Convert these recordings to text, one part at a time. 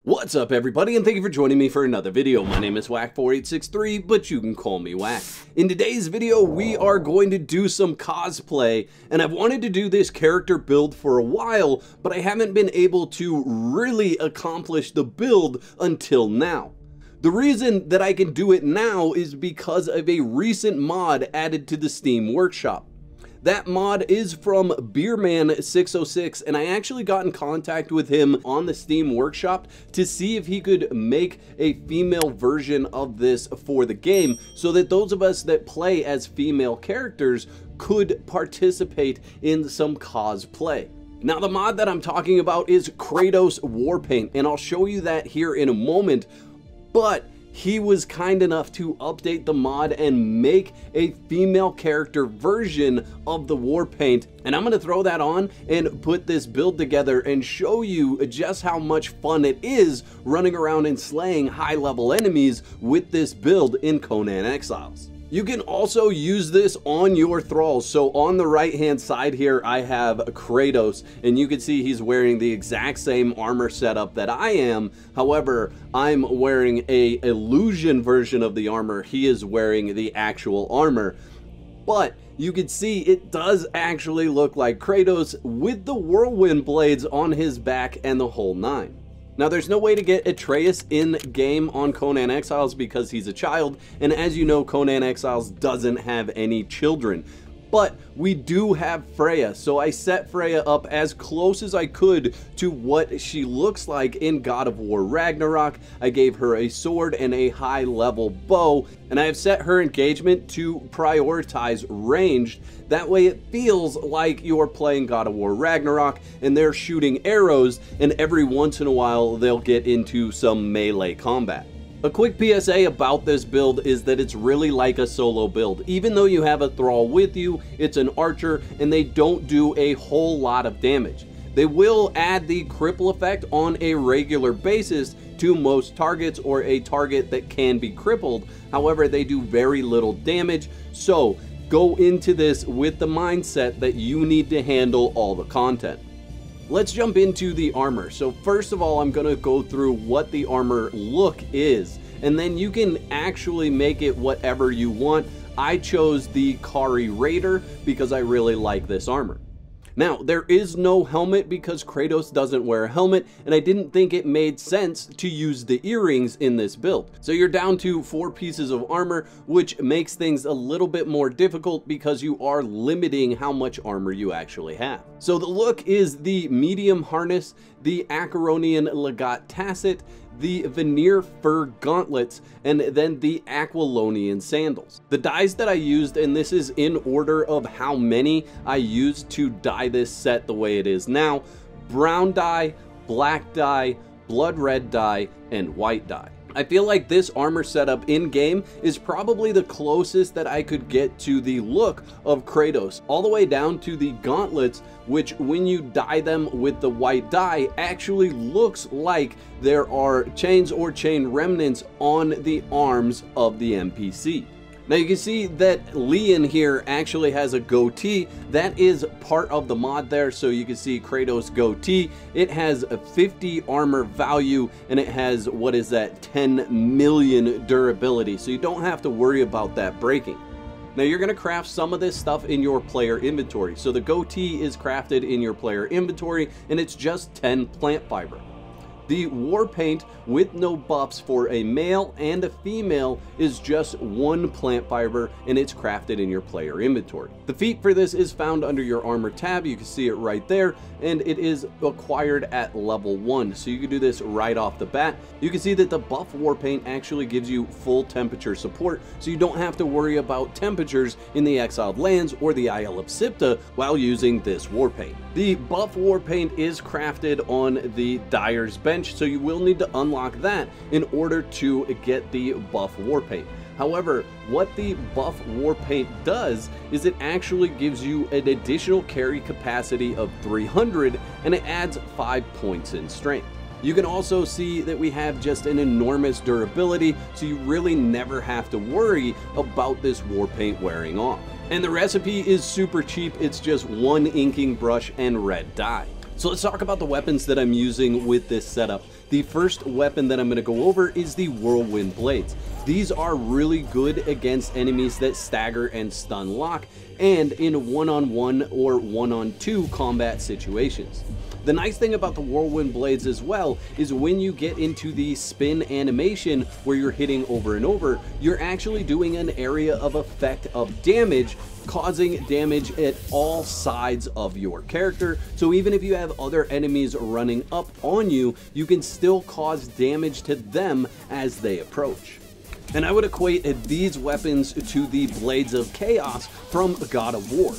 What's up everybody, and thank you for joining me for another video. My name is Whack4863, but you can call me Whack. In today's video, we are going to do some cosplay, and I've wanted to do this character build for a while, but I haven't been able to really accomplish the build until now. The reason that I can do it now is because of a recent mod added to the Steam Workshop. That mod is from Beerman606, and I actually got in contact with him on the Steam Workshop to see if he could make a female version of this for the game so that those of us that play as female characters could participate in some cosplay. Now, the mod that I'm talking about is Kratos Warpaint, and I'll show you that here in a moment, but he was kind enough to update the mod and make a female character version of the war paint, and I'm going to throw that on and put this build together and show you just how much fun it is running around and slaying high level enemies with this build in Conan Exiles. You can also use this on your thralls. So on the right hand side here, I have Kratos, and you can see he's wearing the exact same armor setup that I am. However, I'm wearing a illusion version of the armor. He is wearing the actual armor. But you can see it does actually look like Kratos with the whirlwind blades on his back and the whole nine. Now, there's no way to get Atreus in game on Conan Exiles because he's a child, and as you know, Conan Exiles doesn't have any children. But we do have Freya, so I set Freya up as close as I could to what she looks like in God of War Ragnarok. I gave her a sword and a high level bow, and I have set her engagement to prioritize ranged. That way it feels like you're playing God of War Ragnarok and they're shooting arrows, and every once in a while they'll get into some melee combat. A quick PSA about this build is that it's really like a solo build. Even though you have a thrall with you, it's an archer, and they don't do a whole lot of damage. They will add the cripple effect on a regular basis to most targets or a target that can be crippled. However, they do very little damage, so go into this with the mindset that you need to handle all the content. Let's jump into the armor. So first of all, I'm going to go through what the armor look is, and then you can actually make it whatever you want. I chose the Kari Raider because I really like this armor. Now, there is no helmet because Kratos doesn't wear a helmet, and I didn't think it made sense to use the earrings in this build. So you're down to 4 pieces of armor, which makes things a little bit more difficult because you are limiting how much armor you actually have. So the look is the medium harness, the Acheronian Legat Tacit, the veneer fur gauntlets, and then the Aquilonian sandals. The dyes that I used, and this is in order of how many I used to dye this set the way it is now: brown dye, black dye, blood red dye, and white dye. I feel like this armor setup in game is probably the closest that I could get to the look of Kratos, all the way down to the gauntlets, which when you dye them with the white dye actually looks like there are chains or chain remnants on the arms of the NPC. Now you can see that Leon here actually has a goatee. That is part of the mod there, so you can see Kratos goatee. It has a 50 armor value, and it has, what is that, 10 million durability, so you don't have to worry about that breaking. Now you're going to craft some of this stuff in your player inventory. So the goatee is crafted in your player inventory, and it's just 10 plant fiber. The war paint with no buffs for a male and a female is just 1 plant fiber, and it's crafted in your player inventory. The feat for this is found under your armor tab. You can see it right there, and it is acquired at level 1, so you can do this right off the bat. You can see that the buff war paint actually gives you full temperature support, so you don't have to worry about temperatures in the Exiled Lands or the Isle of Sipta while using this war paint. The buff war paint is crafted on the dyer's bench, so you will need to unlock that in order to get the buff war paint. However, what the buff war paint does is it actually gives you an additional carry capacity of 300, and it adds 5 points in strength. You can also see that we have just an enormous durability, so you really never have to worry about this war paint wearing off. And the recipe is super cheap. It's just 1 inking brush and red dye. So let's talk about the weapons that I'm using with this setup. The first weapon that I'm going to go over is the Whirlwind Blades. These are really good against enemies that stagger and stun lock, and in one-on-one or one-on-two combat situations. The nice thing about the Whirlwind Blades as well is when you get into the spin animation where you're hitting over and over, you're actually doing an area of effect of damage, causing damage at all sides of your character. So even if you have other enemies running up on you, you can still cause damage to them as they approach. And I would equate these weapons to the Blades of Chaos from God of War.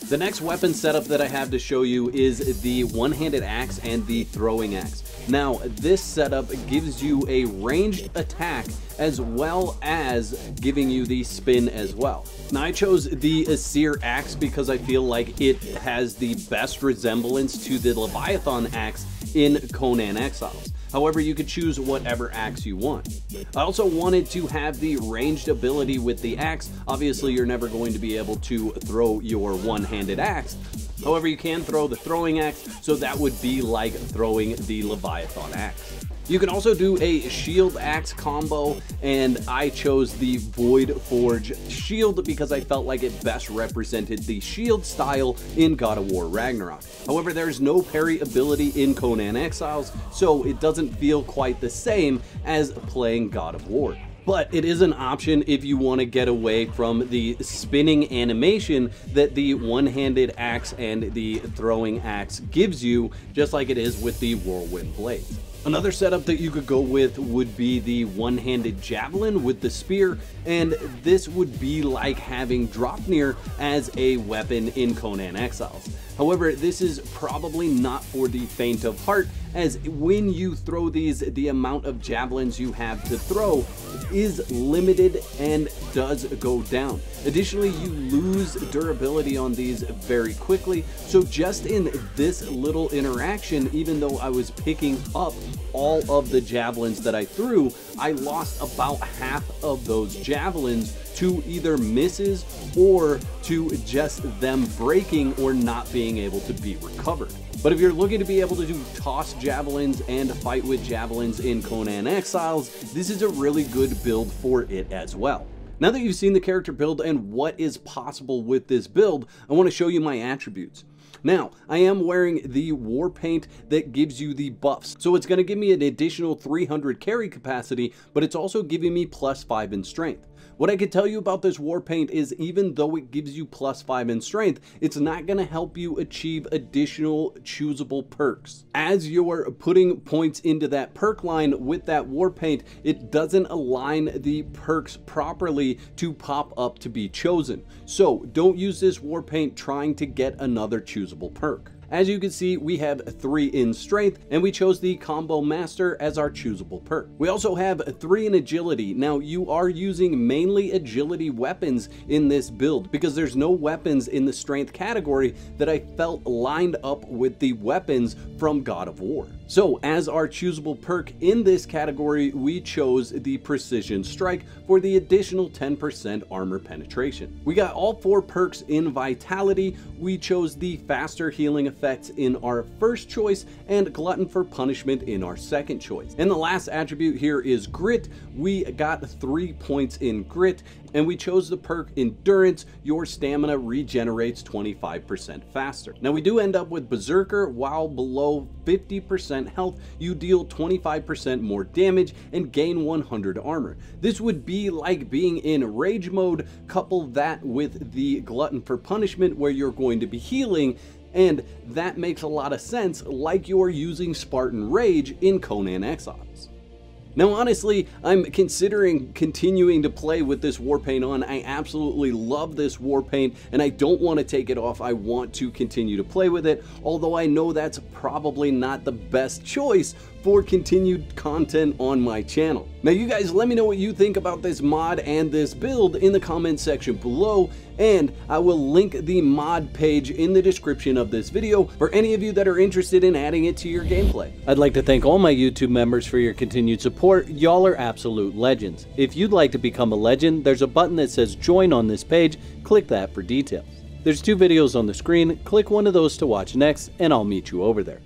The next weapon setup that I have to show you is the one-handed axe and the throwing axe. Now, this setup gives you a ranged attack as well as giving you the spin as well. Now, I chose the Seer axe because I feel like it has the best resemblance to the Leviathan axe in Conan Exiles. However, you could choose whatever axe you want. I also wanted to have the ranged ability with the axe. Obviously, you're never going to be able to throw your one-handed axe. However, you can throw the throwing axe, so that would be like throwing the Leviathan axe. You can also do a shield axe combo, and I chose the Void Forge shield because I felt like it best represented the shield style in God of War Ragnarok. However, there's no parry ability in Conan Exiles, so it doesn't feel quite the same as playing God of War. But it is an option if you want to get away from the spinning animation that the one-handed axe and the throwing axe gives you, just like it is with the Whirlwind Blade. Another setup that you could go with would be the one-handed javelin with the spear, and this would be like having Draupnir as a weapon in Conan Exiles. However, this is probably not for the faint of heart, as when you throw these, the amount of javelins you have to throw is limited and does go down. Additionally, you lose durability on these very quickly, so just in this little interaction, even though I was picking up all of the javelins that I threw, I lost about half of those javelins to either misses or to just them breaking or not being able to be recovered. But if you're looking to be able to do toss javelins and fight with javelins in Conan Exiles, this is a really good build for it as well. Now that you've seen the character build and what is possible with this build, I want to show you my attributes. Now, I am wearing the war paint that gives you the buffs, so it's going to give me an additional 300 carry capacity, but it's also giving me +5 in strength. What I can tell you about this war paint is even though it gives you +5 in strength, it's not going to help you achieve additional choosable perks. As you're putting points into that perk line with that war paint, it doesn't align the perks properly to pop up to be chosen. So don't use this war paint trying to get another choosable perk. As you can see, we have 3 in strength, and we chose the combo master as our choosable perk. We also have 3 in agility. Now, you are using mainly agility weapons in this build because there's no weapons in the strength category that I felt lined up with the weapons from God of War. So as our choosable perk in this category, we chose the Precision Strike for the additional 10% armor penetration. We got all 4 perks in Vitality. We chose the faster healing effects in our first choice and Glutton for Punishment in our second choice. And the last attribute here is Grit. We got 3 points in Grit, and we chose the perk Endurance. Your stamina regenerates 25% faster. Now we do end up with Berserker. While below 50% health, you deal 25% more damage and gain 100 armor. This would be like being in Rage mode. Couple that with the Glutton for Punishment where you're going to be healing, and that makes a lot of sense, like you're using Spartan Rage in Conan Exiles. Now honestly, I'm considering continuing to play with this war paint on. I absolutely love this war paint and I don't want to take it off. I want to continue to play with it, although I know that's probably not the best choice for continued content on my channel. Now you guys let me know what you think about this mod and this build in the comment section below, and I will link the mod page in the description of this video for any of you that are interested in adding it to your gameplay. I'd like to thank all my YouTube members for your continued support. Y'all are absolute legends. If you'd like to become a legend, there's a button that says join on this page. Click that for details. There's 2 videos on the screen. Click one of those to watch next, and I'll meet you over there.